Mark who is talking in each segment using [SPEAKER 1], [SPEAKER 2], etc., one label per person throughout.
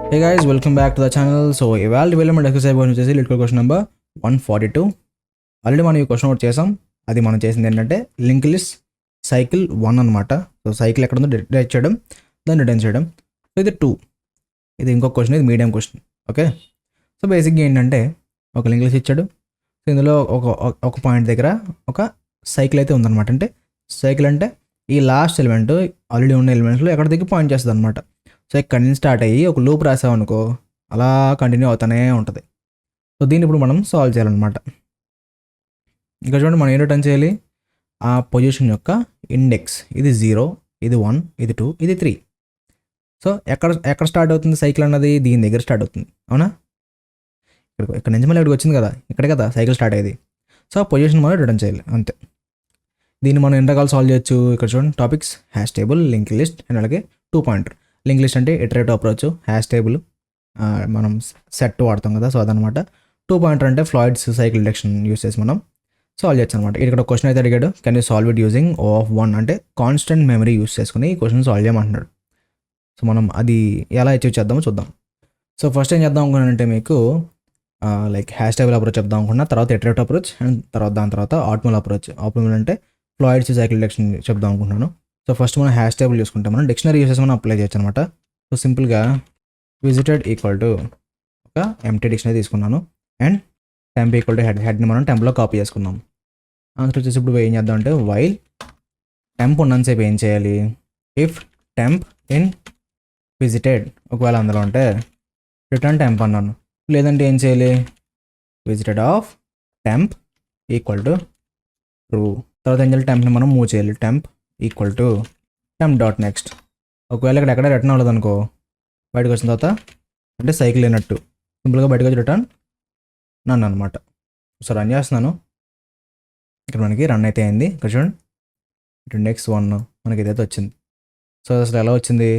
[SPEAKER 1] Hey guys, welcome back to the channel. So ఇవాళ development exercise వచ్చేసి లిటికల్ question number 142. Already మనం ఈ question out చేసాం. అది మనం చేసింది ఏంటంటే లింక్ లిస్ట్ సైకిల్ 1 అనమాట. సో సైకిల్ ఎక్కడ ఉందో డిటెక్ట్ చేయడం, దాన్ని రిటర్న్ చేయడం. సో ఇది 2. ఇది ఇంకొక క్వశ్చన్, ఇది మీడియం క్వశ్చన్. ఓకే, సో బేసిక్గా ఏంటంటే ఒక లింక్ లిస్ట్ ఇచ్చాడు. సో ఇందులో ఒక పాయింట్ దగ్గర ఒక సైకిల్ అయితే ఉందన్నమాట. అంటే సైకిల్ అంటే ఈ లాస్ట్ ఎలిమెంట్ ఆల్రెడీ ఉన్న ఎలిమెంట్స్లో ఎక్కడ దగ్గర పాయింట్ చేస్తుంది అనమాట. సో ఇక్కడ నుంచి స్టార్ట్ అయ్యి ఒక లూప్ రాసామనుకో అలా కంటిన్యూ అవుతూనే ఉంటుంది. సో దీన్ని ఇప్పుడు మనం సాల్వ్ చేయాలన్నమాట. ఇక్కడ చూడండి, మనం ఏం రిటర్న్ చేయాలి? ఆ పొజిషన్ యొక్క ఇండెక్స్. ఇది 0, ఇది 1, ఇది 2, ఇది 3. సో ఎక్కడ స్టార్ట్ అవుతుంది సైకిల్ అన్నది? దీని దగ్గర స్టార్ట్ అవుతుంది, అవునా? ఇక్కడ నుంచి మళ్ళీ ఇక్కడికి వచ్చింది కదా, ఇక్కడే కదా సైకిల్ స్టార్ట్ అయ్యేది. సో ఆ పొజిషన్ మనం రిటర్న్ చేయాలి, అంతే. దీన్ని మనం ఎన్ని రకాలు సాల్వ్ చేయొచ్చు? ఇక్కడ చూడండి, topics, hash table, link list and అలాగే 2 పాయింటర్. లింక్ లిస్ట్ అంటే ఇటరేటివ్ అప్రోచ్, హ్యాష్ టేబుల్ మనం సెట్ వాడతాం కదా, సో అదనమాట. 2 పాయింటర్ అంటే ఫ్లాయిడ్స్ సైకిల్ డిటెక్షన్ యూస్ చేసి మనం సాల్వ్ చేయొచ్చు అనమాట. ఇక్కడ ఒక క్వశ్చన్ అయితే అడిగాడు, can you solve it using O(1) అంటే కాన్స్టెంట్ మెమరీ యూస్ చేసుకుని ఈ క్వశ్చన్ సాల్వ్ చేయమంటున్నాడు. సో మనం అది ఎలా అచీవ్ చేద్దామో చూద్దాం. సో ఫస్ట్ ఏం చేద్దాం అనుకున్నానంటే మీకు లైక్ హ్యాష్ టేబుల్ అప్రోచ్ చెప్దాం అనుకున్నా, తర్వాత ఇటరేటివ్ అప్రోచ్ అండ్ దాని తర్వాత ఆప్టిమల్ అప్రోచ్. ఆప్టిమల్ అంటే ఫ్లాయిడ్స్ సైకిల్ డిటెక్షన్ చెప్దాం అనుకుంటున్నాను. సో ఫస్ట్ మనం హ్యాష్ టేబుల్ చూసుకుంటే మనం డిక్షనరీ యూసెస్ మనం అప్లై చేయొచ్చు అనమాట. సో సింపుల్గా విజిటెడ్ ఈక్వల్ టు ఒక ఎంటీ డిక్షనరీ తీసుకున్నాను అండ్ టెంప్ ఈక్వల్ టు హెడ్ని మనం టెంప్లో కాపీ చేసుకున్నాం. ఆన్సర్ వచ్చేసి ఇప్పుడు ఏం చేద్దాం అంటే వైల్ టెంప్ ఉన్నంతసేపు ఏం చేయాలి? ఇఫ్ టెంప్ ఇన్ విజిటెడ్ ఒకవేళ అందులో ఉంటే రిటర్న్ టెంప్ అన్నాను. లేదంటే ఏం చేయాలి? Visited of temp equal to true. తర్వాత ఏం చేయాలి? టెంప్ని మనం మూవ్ చేయాలి. Temp equal to temp dot next. ఒకవేళ ఇక్కడ ఎక్కడ రిటర్న్ అవ్వలేదు అనుకో, బయటకు వచ్చిన తర్వాత అంటే సైకిల్ అయినట్టు సింపుల్గా బయటకు వచ్చి రిటర్న్ నన్ను అనమాట. సో రన్ చేస్తున్నాను. ఇక్కడ మనకి రన్ అయితే అయింది. ఇక్కడ చూడండి, ఇండెక్స్ 1 మనకి ఇదైతే వచ్చింది. సో అసలు ఎలా వచ్చింది?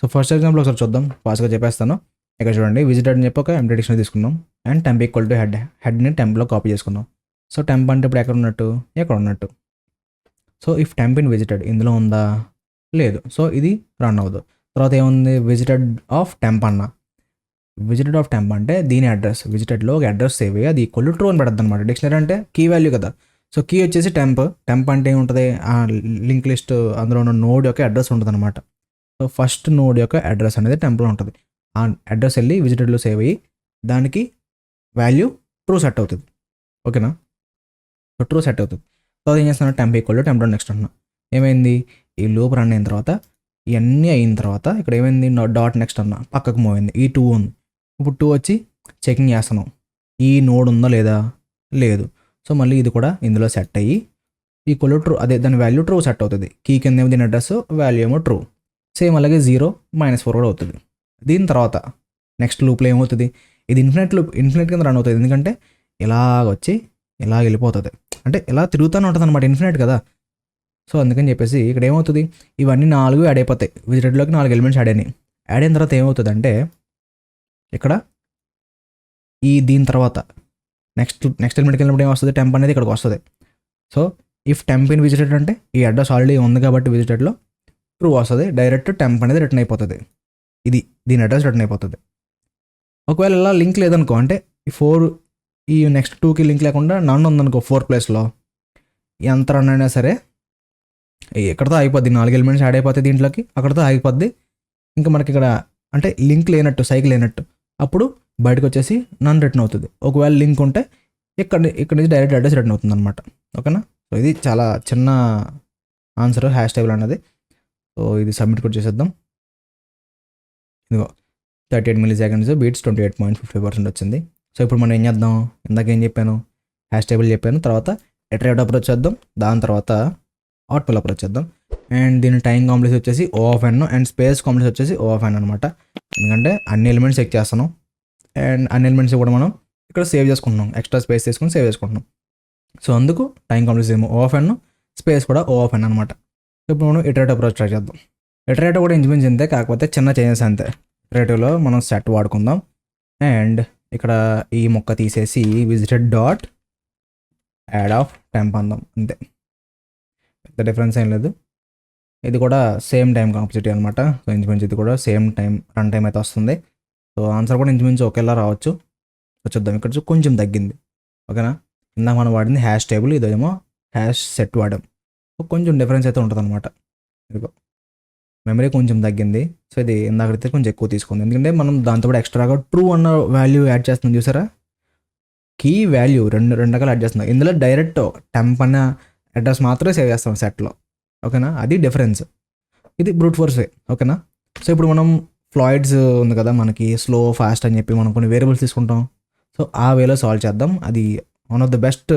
[SPEAKER 1] సో ఫస్ట్ ఎగ్జాంపుల్ ఒకసారి చూద్దాం, ఫాస్ట్గా చెప్పేస్తాను. ఇక్కడ చూడండి, విజిటెడ్ అని చెప్పి ఒక ఎంటీ డిక్షనరీ తీసుకున్నాం అండ్ టెంప్ ఈక్వల్ టు హెడ్ని టెంప్లో కాపీ చేసుకున్నాం. సో టెంప్ అంటే ఇప్పుడు ఎక్కడ ఉన్నట్టు? ఎక్కడ ఉన్నట్టు. So if temp in visited ఇందులో ఉందా? లేదు. సో ఇది రన్ అవ్వదు. తర్వాత ఏముంది? విజిటెడ్ ఆఫ్ టెంప్ అన్న. విజిటెడ్ ఆఫ్ టెంప్ అంటే దీని అడ్రస్, విజిటెడ్లో ఒక అడ్రస్ సేవ్ అయ్యి అది ఈక్వల్ టు ట్రూ అని పెడద్దు అనమాట. డిక్షనరీ అంటే కీ వాల్యూ కదా. సో కీ వచ్చేసి టెంప్ అంటే ఏముంటుంది? ఆ లింక్ లిస్ట్ అందులో ఉన్న నోడ్ యొక్క అడ్రస్ ఉంటుంది అనమాట. సో ఫస్ట్ నోడ్ యొక్క అడ్రస్ అనేది టెంప్లో ఉంటుంది. ఆ అడ్రస్ వెళ్ళి విజిటెడ్లో సేవ్ అయ్యి దానికి వాల్యూ ట్రూ సెట్ అవుతుంది. ఓకేనా? సో ట్రూ సెట్ అవుతుంది. తర్వాత ఏం చేస్తున్నాను? Temp equal to temp dot next అంటున్నా. ఏమైంది? ఈ లూప్ రన్ అయిన తర్వాత ఇవన్నీ అయిన తర్వాత ఇక్కడ ఏమైంది? డాట్ నెక్స్ట్ అన్న పక్కకు మూవ్ అయింది. ఈ 2 ఉంది. ఇప్పుడు 2 వచ్చి చెకింగ్ చేస్తున్నాం, ఈ నోడ్ ఉందా లేదా? లేదు. సో మళ్ళీ ఇది కూడా ఇందులో సెట్ అయ్యి ఈక్వల్ ట్రూ, అదే దాని వాల్యూ ట్రూ సెట్ అవుతుంది. కీ కింద ఏమో దీని అడ్రస్, వాల్యూ ఏమో ట్రూ. సేమ్ అలాగే 0, -4 కూడా అవుతుంది. దీని తర్వాత నెక్స్ట్ లూప్లో ఏమవుతుంది? ఇది ఇన్ఫినిట్ కింద రన్ అవుతుంది. ఎందుకంటే ఇలాగ వచ్చి ఇలా వెళ్ళిపోతుంది, అంటే ఇలా తిరుగుతూనే ఉంటుంది అనమాట, ఇన్ఫినిట్ కదా. సో అందుకని చెప్పేసి ఇక్కడ ఏమవుతుంది? ఇవన్నీ 4 యాడ్ అయిపోతాయి. విజిటెడ్లోకి 4 ఎలిమెంట్స్ యాడ్ అయినాయి. యాడ్ అయిన తర్వాత ఏమవుతుంది అంటే ఇక్కడ దీని తర్వాత నెక్స్ట్ ఎలిమెంట్కి వెళ్ళినప్పుడు ఏమొస్తుంది? టెంప్ అనేది ఇక్కడికి వస్తుంది. So if temp in visited అంటే ఈ అడ్రస్ ఆల్రెడీ ఉంది కాబట్టి విజిటెడ్లో ట్రూ వస్తుంది. డైరెక్ట్ టెంప్ అనేది రిటర్న్ అయిపోతుంది. దీని అడ్రస్ రిటర్న్ అయిపోతుంది. ఒకవేళ ఇలా లింక్ లేదనుకో, అంటే ఈ నెక్స్ట్ 2కి లింక్ లేకుండా నన్ను ఉందనుకో 4 ప్లేస్లో, ఎంత రన్ అయినా సరే ఎక్కడితో ఆగిపోద్ది. 4 ఎలిమెంట్స్ యాడ్ అయిపోతాయి దీంట్లోకి, అక్కడితో ఆగిపోద్ది. ఇంకా మనకి ఇక్కడ అంటే లింక్ లేనట్టు, సైకిల్ లేనట్టు. అప్పుడు బయటకు వచ్చేసి నన్ను రిటర్న్ అవుతుంది. ఒకవేళ లింక్ ఉంటే ఇక్కడ నుంచి డైరెక్ట్ అడ్రస్ రిటర్న్ అవుతుంది అనమాట. ఓకేనా? సో ఇది చాలా చిన్న ఆన్సర్ హ్యాష్ టేబుల్ అన్నది. సో ఇది సబ్మిట్ కూడా చేసేద్దాం. ఇదిగో 38 milliseconds బీట్స్ 28.50% వచ్చింది. సో ఇప్పుడు మనం ఏం చేద్దాం? ఇందాక ఏం చెప్పాను? హ్యాష్ టేబుల్ చెప్పాను. తర్వాత ఇటరేటివ్ అప్రోచ్ చేద్దాం. దాని తర్వాత ఆప్టిమల్ అప్రోచ్ చేద్దాం. అండ్ దీని టైం కాంప్లెక్స్ వచ్చేసి O(n) అండ్ స్పేస్ కాంప్లెక్స్ వచ్చేసి O(n) అనమాట. ఎందుకంటే అన్ని ఎలిమెంట్స్ చెక్ చేస్తున్నాం అండ్ అన్ని ఎలిమెంట్స్ కూడా మనం ఇక్కడ సేవ్ చేసుకుంటున్నాం, ఎక్స్ట్రా స్పేస్ తీసుకుని సేవ్ చేసుకుంటున్నాం. సో అందుకు టైం కాంప్లెక్స్ ఏమో O(n), స్పేస్ కూడా O(n) అనమాట. ఇప్పుడు మనం ఇటరేటివ్ అప్రోచ్ ట్రై చేద్దాం. ఇటరేటివ్ కూడా ఇంచుమించు అంతే, కాకపోతే చిన్న చేంజెస్ అంతే. ఇటరేటివ్లో మనం సెట్ వాడుకుందాం అండ్ ఇక్కడ ఈ మొక్క తీసేసి visited dot add of temp అందాం, అంతే. పెద్ద డిఫరెన్స్ ఏం లేదు. ఇది కూడా సేమ్ టైం కాంప్లెక్సిటీ అనమాట. సో ఇంచుమించు ఇది కూడా సేమ్ టైం రన్ టైం అయితే వస్తుంది. సో ఆన్సర్ కూడా ఇంచుమించు ఒకేలా రావచ్చు. సో చూద్దాం, ఇక్కడ కొంచెం తగ్గింది. ఓకేనా, ఇందాక మనం వాడింది హ్యాష్ టేబుల్, ఇదేమో హ్యాష్ సెట్ వాడాం. సో కొంచెం డిఫరెన్స్ అయితే ఉంటుంది అనమాట. ఇదిగో మెమరీ కొంచెం తగ్గింది. సో ఇది ఇందాకైతే కొంచెం ఎక్కువ తీసుకుంది, ఎందుకంటే మనం దాంతో కూడా ఎక్స్ట్రాగా ట్రూ అన్న వాల్యూ యాడ్ చేస్తున్నాం చూసారా. కీ వాల్యూ రెండు రకాలు యాడ్ చేస్తున్నాం. ఇందులో డైరెక్ట్ టెంప్ అన్న అడ్రస్ మాత్రమే సేవ్ చేస్తాం సెట్లో. ఓకేనా, అది డిఫరెన్స్. ఇది బ్రూట్ ఫోర్స్ వే. ఓకేనా, సో ఇప్పుడు మనం ఫ్లాయిడ్స్ ఉంది కదా మనకి, స్లో ఫాస్ట్ అని చెప్పి మనం కొన్ని వేరియబుల్స్ తీసుకుంటాం. సో ఆ వేలో సాల్వ్ చేద్దాం. అది one of the best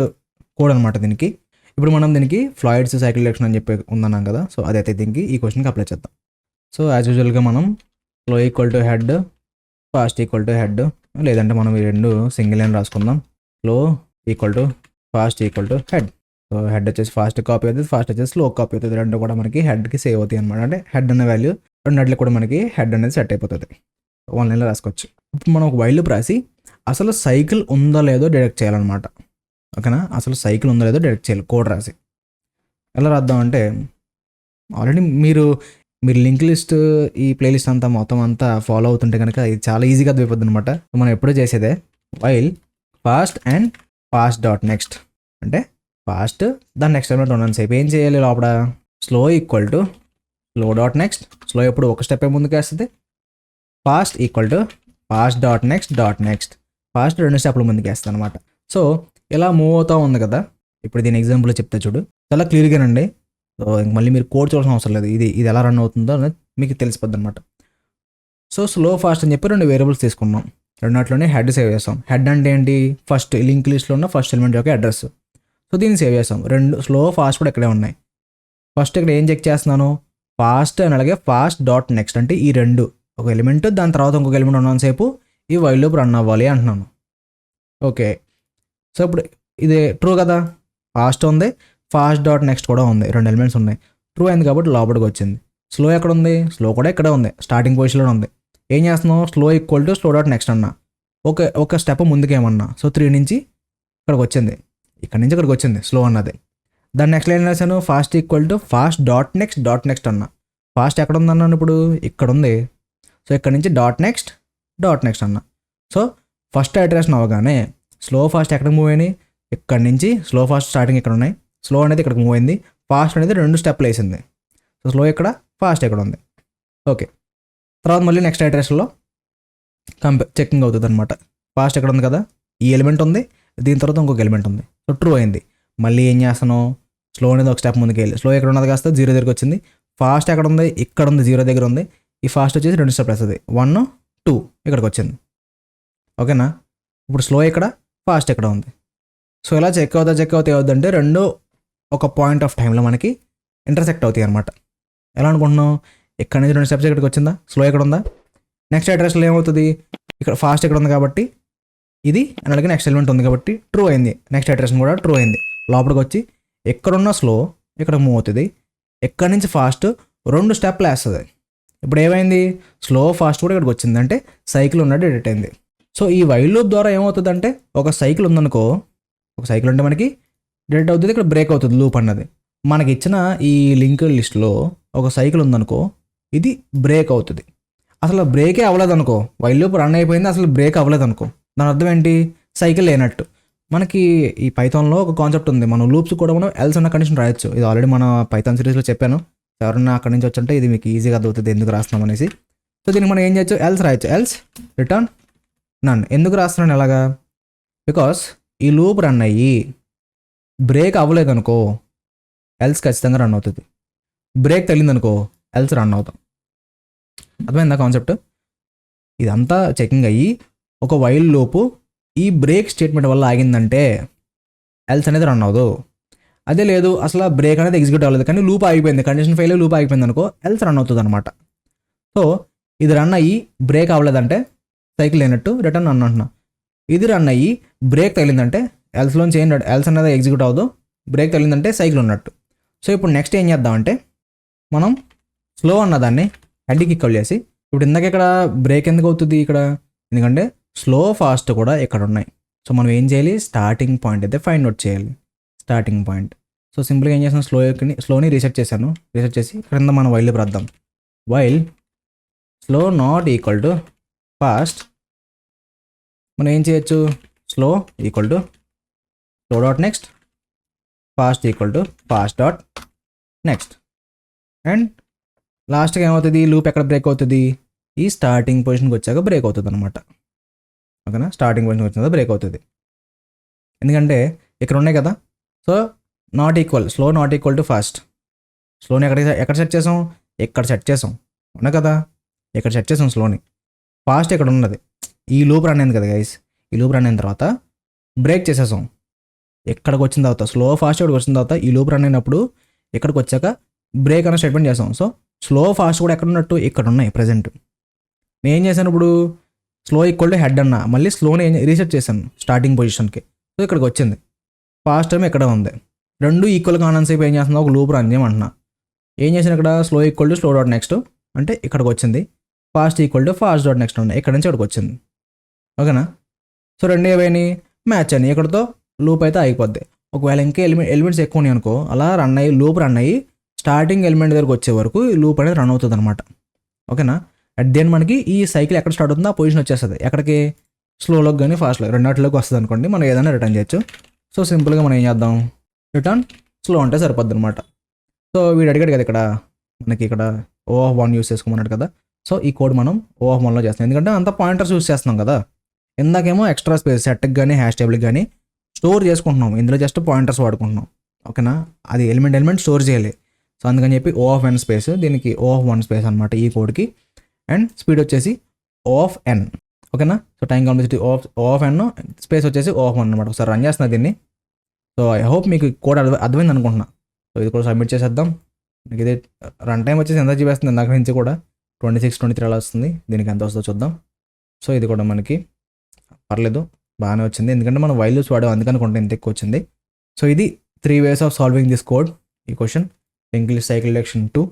[SPEAKER 1] code అనమాట దీనికి. ఇప్పుడు మనం దీనికి ఫ్లాయిడ్స్ సైకిల్ డైరెక్షన్ అని చెప్పి ఉందన్నాం కదా, సో అదైతే దీనికి ఈ క్వశ్చన్కి అప్లై చేద్దాం. సో యాజ్ యూజువల్గా మనం slow equal to head, fast equal to head, లేదంటే మనం ఈ రెండు సింగిల్ లైన్ రాసుకుందాం. Slow equal to fast equal to head. So head వచ్చేసి ఫాస్ట్ కాపీ అవుతుంది, ఫాస్ట్ వచ్చేసి స్లో కాపీ అవుతుంది. రెండు కూడా మనకి హెడ్కి సేవ్ అవుతాయి అనమాట. అంటే హెడ్ అనే వాల్యూ రెండిట్లో కూడా మనకి హెడ్ అనేది సెట్ అయిపోతుంది. వన్ లైన్లో రాసుకోవచ్చు. ఇప్పుడు మనం ఒక వైల్ లూప్ రాసి అసలు సైకిల్ ఉందో లేదో డిటెక్ట్ చేయాలన్నమాట. ఓకేనా, అసలు సైకిల్ ఉందో లేదో డిటెక్ట్ చేయాలి కోడ్ రాసి. ఎలా రాద్దామంటే, ఆల్రెడీ మీరు లింక్ లిస్ట్ ఈ ప్లేలిస్ట్ అంతా మొత్తం అంతా ఫాలో అవుతుంటే కనుక ఇది చాలా ఈజీగా అర్థమైపోద్ది అనమాట. మనం ఎప్పుడూ చేసేదే while fast and fast dot next, అంటే ఫాస్ట్ దాని నెక్స్ట్ ఎలిమెంట్ ఉన్నాను సేపు ఏం చేయాలి లోపల, slow equal to slow dot next. Slow ఎప్పుడు ఒక స్టెప్ ముందుకు వేస్తుంది. Fast equal to fast dot next. Fast రెండు స్టెప్లు ముందుకు వేస్తుంది అనమాట. సో ఇలా మూవ్ అవుతూ ఉంది కదా. ఇప్పుడు దీని ఎగ్జాంపుల్ చెప్తే చూడు, చాలా క్లియర్గానండి. సో మళ్ళీ మీరు కోడ్ చూడాల్సిన అవసరం లేదు, ఇది ఎలా రన్ అవుతుందో అనేది మీకు తెలిసిపోద్ది అనమాట. సో స్లో ఫాస్ట్ అని చెప్పి రెండు వేరియబుల్స్ తీసుకున్నాం. రెండిట్లోనే హెడ్ సేవ్ చేస్తాం. హెడ్ అంటే ఏంటి, ఫస్ట్ లింక్ లిస్ట్లో ఉన్న ఫస్ట్ ఎలిమెంట్ యొక్క అడ్రస్. సో దీన్ని సేవ్ చేస్తాం. రెండు స్లో ఫాస్ట్ కూడా ఇక్కడే ఉన్నాయి. ఫస్ట్ ఇక్కడ ఏం చెక్ చేస్తున్నాను, ఫాస్ట్ అని అలాగే ఫాస్ట్ డాట్ నెక్స్ట్, అంటే ఈ రెండు ఒక ఎలిమెంట్ దాని తర్వాత ఇంకొక ఎలిమెంట్ ఉన్నంతసేపు ఈ వైల్ లూప్ రన్ అవ్వాలి అంటున్నాను. ఓకే, సో ఇప్పుడు ఇది ట్రూ కదా, ఫాస్ట్ ఉంది, ఫాస్ట్ డాట్ నెక్స్ట్ కూడా ఉంది, రెండు ఎలిమెంట్స్ ఉన్నాయి. ట్రూ అయింది కాబట్టి లోపలికి వచ్చింది. స్లో ఎక్కడ ఉంది, స్లో కూడా ఇక్కడే ఉంది, స్టార్టింగ్ పొజిషన్లో ఉంది. ఏం చేస్తున్నాం, slow equal to slow dot next అన్నా, ఒక స్టెప్ ముందుకేమన్నా. సో 3 నుంచి ఇక్కడికి వచ్చింది, ఇక్కడ నుంచి ఇక్కడికి వచ్చింది స్లో అన్నది. దాని నెక్స్ట్ లైన్ రాశాను, fast equal to fast dot next అన్నా. ఫాస్ట్ ఎక్కడ ఉంది అన్నాను, ఇప్పుడు ఇక్కడ ఉంది. సో ఇక్కడ నుంచి డాట్ నెక్స్ట్ అన్నా. సో ఫస్ట్ ఐటరేషన్ అవగానే స్లో ఫాస్ట్ ఎక్కడికి మూవ్ అయినాయి, ఇక్కడ నుంచి స్లో ఫాస్ట్ స్టార్టింగ్ ఇక్కడ ఉన్నాయి, స్లో అనేది ఇక్కడికి మూవ్ అయింది, ఫాస్ట్ అనేది 2 స్టెప్లు వేసింది. సో స్లో ఇక్కడ, ఫాస్ట్ ఎక్కడ ఉంది. ఓకే, తర్వాత మళ్ళీ నెక్స్ట్ ఐటరేషన్లో చెకింగ్ అవుతుంది అనమాట. ఫాస్ట్ ఎక్కడ ఉంది కదా, ఈ ఎలిమెంట్ ఉంది, దీని తర్వాత ఇంకొక ఎలిమెంట్ ఉంది. సో ట్రూ అయింది. మళ్ళీ ఏం చేస్తాను, స్లో అనేది ఒక స్టెప్ ముందుకు వెళ్ళి, స్లో ఎక్కడ ఉన్నది కాస్త 0 దగ్గరికి వచ్చింది. ఫాస్ట్ ఎక్కడ ఉంది, ఇక్కడ ఉంది, 0 దగ్గర ఉంది. ఈ ఫాస్ట్ వచ్చేసి 2 స్టెప్లు వస్తుంది, 1 2 ఇక్కడికి వచ్చింది. ఓకేనా, ఇప్పుడు స్లో ఇక్కడ, ఫాస్ట్ ఎక్కడ ఉంది. సో ఇలా చెక్ అవుతా ఏమవుతుందంటే రెండు ఒక పాయింట్ ఆఫ్ టైంలో మనకి ఇంటర్సెక్ట్ అవుతాయి అనమాట. ఎలా అనుకుంటున్నాం, ఇక్కడ నుంచి 2 స్టెప్స్ ఇక్కడికి వచ్చిందా, స్లో ఎక్కడ ఉందా, నెక్స్ట్ అడ్రస్లో ఏమవుతుంది, ఇక్కడ ఫాస్ట్ ఎక్కడ ఉంది కాబట్టి ఇది అలాగే నెక్స్ట్ ఎలిమెంట్ ఉంది కాబట్టి ట్రూ అయింది. నెక్స్ట్ అడ్రస్ కూడా ట్రూ అయింది. లోపలికి వచ్చి ఎక్కడున్న స్లో ఇక్కడ మూవ్ అవుతుంది, ఎక్కడి నుంచి ఫాస్ట్ 2 స్టెప్లు వేస్తుంది. ఇప్పుడు ఏమైంది, స్లో ఫాస్ట్ కూడా ఇక్కడికి వచ్చింది, అంటే సైకిల్ ఉన్నట్టు డిటెక్ట్ అయింది. సో ఈ వైల్ లూప్ ద్వారా ఏమవుతుందంటే, ఒక సైకిల్ ఉందనుకో, ఒక సైకిల్ ఉంటే మనకి డిటెక్ట్ అవుతుంది, ఇక్కడ బ్రేక్ అవుతుంది లూప్ అన్నది. మనకి ఇచ్చిన ఈ లింక్ లిస్ట్లో ఒక సైకిల్ ఉందనుకో, ఇది బ్రేక్ అవుతుంది. అసలు బ్రేకే అవ్వలేదు అనుకో, వైల్ లూప్ రన్ అయిపోయింది, అసలు బ్రేక్ అవ్వలేదు అనుకో, దాని అర్థం ఏంటి, సైకిల్ లేనట్టు. మనకి ఈ పైథాన్లో ఒక కాన్సెప్ట్ ఉంది, మనం లూప్స్ కూడా మనం ఎల్స్ అన్న కండిషన్ రాయొచ్చు. ఇది ఆల్రెడీ మన పైథాన్ సిరీస్లో చెప్పాను. ఎవరన్నా అక్కడి నుంచి వచ్చంటే ఇది మీకు ఈజీగా అర్థమవుతుంది ఎందుకు రాస్తున్నాం అనేసి. సో దీనికి మనం ఏం చేయొచ్చు, ఎల్స్ రాయొచ్చు. ఎల్స్ రిటర్న్ నన్. ఎందుకు రాస్తున్నాను ఎలాగా, బికాస్ ఈ లూప్ రన్ అయ్యి బ్రేక్ అవ్వలేదు అనుకో, ఎల్స్ ఖచ్చితంగా రన్ అవుతుంది. బ్రేక్ తగిలిందనుకో, ఎల్స్ రన్ అవుతాం. అర్థమైందా కాన్సెప్ట్. ఇదంతా చెకింగ్ అయ్యి ఒక వైల్ లూపు ఈ బ్రేక్ స్టేట్మెంట్ వల్ల ఆగిందంటే ఎల్స్ అనేది రన్ అవ్వదు. అదే లేదు, అసలు బ్రేక్ అనేది ఎగ్జిక్యూట్ అవ్వలేదు కానీ లూప్ ఆగిపోయింది, కండిషన్ ఫెయిల్ లూప్ ఆగిపోయింది అనుకో, ఎల్స్ రన్ అవుతుంది అనమాట. సో ఇది రన్ అయ్యి బ్రేక్ అవ్వలేదంటే సైకిల్ లేనట్టు, రిటర్న్ రన్ అంటున్నా. ఇది రన్ అయ్యి బ్రేక్ తగిలిందంటే ఎల్స్లోంచి ఏం ఎల్స్ అనేది ఎగ్జిక్యూట్ అవ్వదు, బ్రేక్ తగిలిందంటే సైకిల్ ఉన్నట్టు. సో ఇప్పుడు నెక్స్ట్ ఏం చేద్దామంటే, మనం స్లో అన్నదాన్ని హెడ్కి ఈక్వల్ చేసి, ఇప్పుడు ఇందాక ఇక్కడ బ్రేక్ ఎందుకు అవుతుంది ఇక్కడ, ఎందుకంటే స్లో ఫాస్ట్ కూడా ఇక్కడ ఉన్నాయి. సో మనం ఏం చేయాలి, స్టార్టింగ్ పాయింట్ అయితే ఫైండ్ అవుట్ చేయాలి, స్టార్టింగ్ పాయింట్. సో సింపుల్గా ఏం చేస్తాను, స్లోని రీసెట్ చేశాను. రీసెట్ చేసి క్రింద మనం వైల్ రాద్దాం. While slow not equal to fast మనం ఏం చేయొచ్చు, slow equal to slow dot next, fast equal to fast dot next. And లాస్ట్గా ఏమవుతుంది, లూప్ ఎక్కడ బ్రేక్ అవుతుంది, ఈ స్టార్టింగ్ పొజిషన్కి వచ్చాక బ్రేక్ అవుతుంది అనమాట. ఓకేనా, స్టార్టింగ్ పొజిషన్కి వచ్చిన బ్రేక్ అవుతుంది. ఎందుకంటే ఇక్కడ ఉన్నాయి కదా, so not equal, slow not equal to fast. స్లోని ఎక్కడ సెట్ చేసాం, ఇక్కడ సెట్ చేసాం, అవునా కదా, ఇక్కడ సెట్ చేసాం స్లోని. ఫాస్ట్ ఇక్కడ ఉన్నది, ఈ లూప్ రన్ అయింది కదా గైస్, ఈ లూప్ రన్ అయిన తర్వాత బ్రేక్ చేసేసాం. ఎక్కడికి వచ్చిన తర్వాత స్లో ఫాస్ట్ ఇక్కడికి వచ్చిన తర్వాత ఈ లూప్ రన్ అయినప్పుడు ఇక్కడికి వచ్చాక బ్రేక్ అనే స్టేట్మెంట్ చేసాం. సో స్లో ఫాస్ట్ కూడా ఎక్కడ ఉన్నట్టు ఇక్కడ ఉన్నాయి ప్రజెంట్. నేను ఏం చేశాను ఇప్పుడు, స్లో ఈక్వల్ టు హెడ్ అన్న, మళ్ళీ స్లోని రీసెట్ చేశాను స్టార్టింగ్ పొజిషన్కి. సో ఇక్కడికి వచ్చింది. ఫాస్ట్ టైం ఇక్కడ ఉంది, రెండు ఈక్వల్ కాన్సెప్ట్ ఏం చేస్తున్నా, ఒక లూప్ రన్ చేయమంటున్నా. ఏం చేసాను ఇక్కడ, slow equal to slow dot next అంటే ఇక్కడికి వచ్చింది, fast equal to fast dot next ఉన్నాయి, ఇక్కడ నుంచి ఇక్కడికి వచ్చింది. ఓకేనా, సో రెండు ఏవైనా మ్యాచ్ అని ఇక్కడతో లూప్ అయితే అయిపోద్ది. ఒకవేళ ఇంకా ఎలిమెంట్స్ ఎక్కువ ఉన్నాయి అనుకో, అలా రన్ అయ్యి లూప్ రన్ అయ్యి స్టార్టింగ్ ఎలిమెంట్ దగ్గరకు వచ్చే వరకు ఈ లూప్ అనేది రన్ అవుతుంది అనమాట. ఓకేనా, అట్ దెన్ మనకి ఈ సైకిల్ ఎక్కడ స్టార్ట్ అవుతుందో ఆ పొజిషన్ వచ్చేస్తుంది. ఎక్కడికి, స్లోలోకి కానీ ఫాస్ట్లో రెండాటిలోకి వస్తుంది అనుకోండి, మనం ఏదైనా రిటర్న్ చేయొచ్చు. సో సింపుల్గా మనం ఏం చేద్దాం, రిటర్న్ స్లో అంటే సరిపోద్ది అనమాట. సో వీడు అడిగాడు కదా ఇక్కడ మనకి, ఇక్కడ O(1) యూస్ చేసుకోమన్నాడు కదా. సో ఈ కోడ్ మనం O(1)లో చేస్తాం, ఎందుకంటే అంత పాయింటర్స్ యూస్ చేస్తున్నాం కదా. ఇందాకేమో ఎక్స్ట్రా స్పేస్ సెట్కి కానీ హ్యాష్ టేబుల్కి కానీ స్టోర్ చేసుకుంటున్నాం, ఇందులో జస్ట్ పాయింటర్స్ వాడుకుంటున్నాం. ఓకేనా, అది ఎలిమెంట్ స్టోర్ చేయాలి. సో అందుకని చెప్పి O(n) స్పేస్, దీనికి O(1) స్పేస్ అనమాట ఈ కోడ్కి. అండ్ స్పీడ్ వచ్చేసి O(n). ఓకేనా, so time complexity O(n) space వచ్చేసి O(1) అనమాట. ఒకసారి రన్ చేస్తున్నా దీన్ని. సో ఐ హోప్ మీకు కోడ్ అర్థమైంది అనుకుంటున్నా. సో ఇది కూడా సబ్మిట్ చేసేద్దాం. మీకు ఇది రన్ టైం వచ్చేసి ఎంత చూపిస్తుంది ఇందాక నుంచి కూడా 26-23 అలా వస్తుంది. దీనికి ఎంత వస్తుందో చూద్దాం. సో ఇది కూడా మనకి పర్లేదు, బాగానే వచ్చింది, ఎందుకంటే మనం వైల్ లూప్స్ వాడాం అందుకని కొంత ఇంత ఎక్కువ వచ్చింది. సో ఇది 3 ways of solving this code, ఈ question linked list cycle detection 2.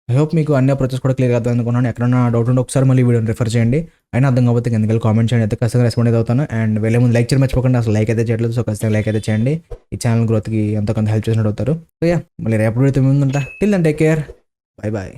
[SPEAKER 1] I hope మీకు అన్ని అప్రోచెస్ కూడా క్లియర్ అవుతుంది అనుకున్నాను. ఎక్కడన్నా డౌట్ ఉంటే ఒకసారి మళ్ళీ వీడియోని రిఫర్ చేయండి. అయినా అర్థం కాకపోతే కిందకి కామెంట్ చేయండి, అయితే ఖచ్చితంగా రెస్పాండ్ అయితే అవుతాను. అండ్ వెళ్ళే ముందు లైక్ చేయడం మర్చిపోకండి, అసలు లైక్ అయితే చేయట్లేదు. సో ఖచ్చితంగా లైక్ అయితే చేయండి, ఈ ఛానల్ గ్రోత్కి ఎంతో కొంత హెల్ప్ చేసినట్టు అవుతారు. సో యా, మళ్ళీ రేపు వీడియో ముందుంటా. Till then take care, bye bye.